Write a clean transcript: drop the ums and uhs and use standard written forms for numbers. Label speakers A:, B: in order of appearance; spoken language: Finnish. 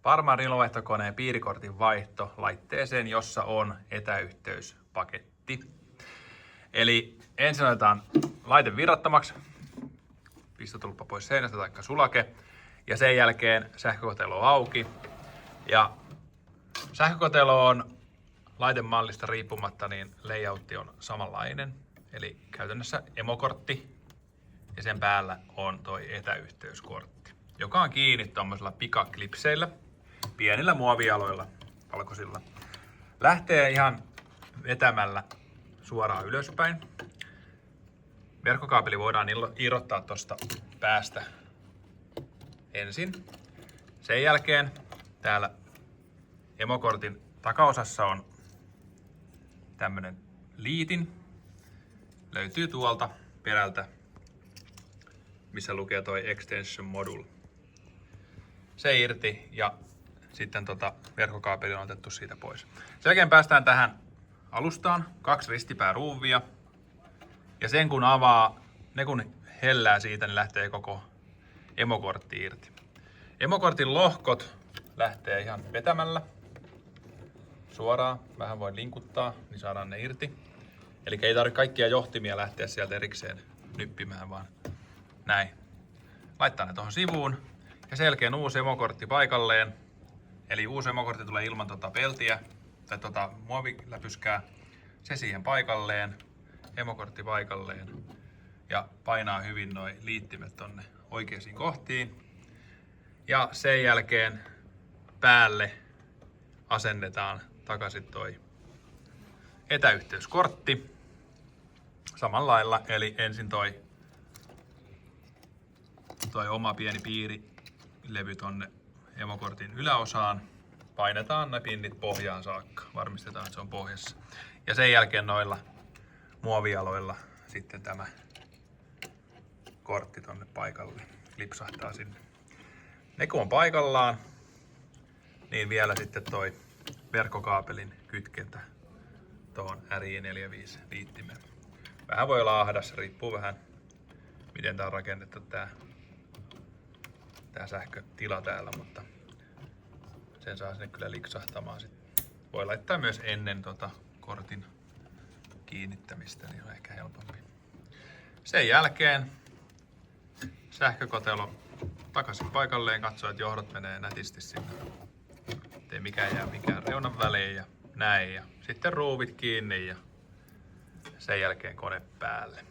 A: Varman rilvaihtokoneen piirikortin vaihto laitteeseen, jossa on etäyhteyspaketti. Eli ensin otetaan laite virrattomaksi, pistotulppa pois seinästä tai sulake, ja sen jälkeen sähkökotelo on auki. Ja sähkökotelo on laitemallista riippumatta, niin layoutti on samanlainen. Eli käytännössä emokortti ja sen päällä on toi etäyhteyskortti, joka on kiinni tommosilla pikaklipseillä, pienillä muovialoilla, valkoisilla. Lähtee ihan vetämällä suoraan ylöspäin. Verkkokaapeli voidaan irrottaa tuosta päästä ensin. Sen jälkeen täällä emokortin takaosassa on tämmönen liitin. Löytyy tuolta perältä, missä lukee toi Extension Module. Se irti ja sitten verkkokaapeli on otettu siitä pois. Sen jälkeen päästään tähän alustaan, 2 ristipääruuvia. Ja sen kun avaa, ne kun hellää siitä, niin lähtee koko emokortti irti. Emokortin lohkot lähtee ihan vetämällä suoraan. Vähän voi linkuttaa, niin saadaan ne irti. Eli ei tarvitse kaikkia johtimia lähteä sieltä erikseen nyppimään, vaan näin. Laittaa ne tuohon sivuun ja sen jälkeen uusi emokortti paikalleen. Eli uusi emokortti tulee ilman peltiä tai muoviläpyskää. Se siihen paikalleen, emokortti paikalleen ja painaa hyvin noi liittimet tonne oikeisiin kohtiin. Ja sen jälkeen päälle asennetaan takaisin toi etäyhteyskortti samalla lailla, eli ensin toi oma pieni piirilevy tonne emokortin yläosaan, painetaan ne pinnit pohjaan saakka, varmistetaan, että se on pohjassa. Ja sen jälkeen noilla muovialoilla sitten tämä kortti tonne paikalle lipsahtaa sinne. Ne kun on paikallaan, niin vielä sitten toi verkkokaapelin kytkentä tuohon RJ45 liittimeen. Vähän voi olla ahdas, riippuu vähän miten tää on rakennettu tää sähkötila täällä, mutta sen saa sinne kyllä liksahtamaan sitten. Voi laittaa myös ennen kortin kiinnittämistä, niin on ehkä helpompi. Sen jälkeen sähkökotelo takaisin paikalleen, katsoo, että johdot menee nätisti sinne. Ettei mikään jää mikään reunan väliin ja näin. Ja sitten ruuvit kiinni ja sen jälkeen kone päälle.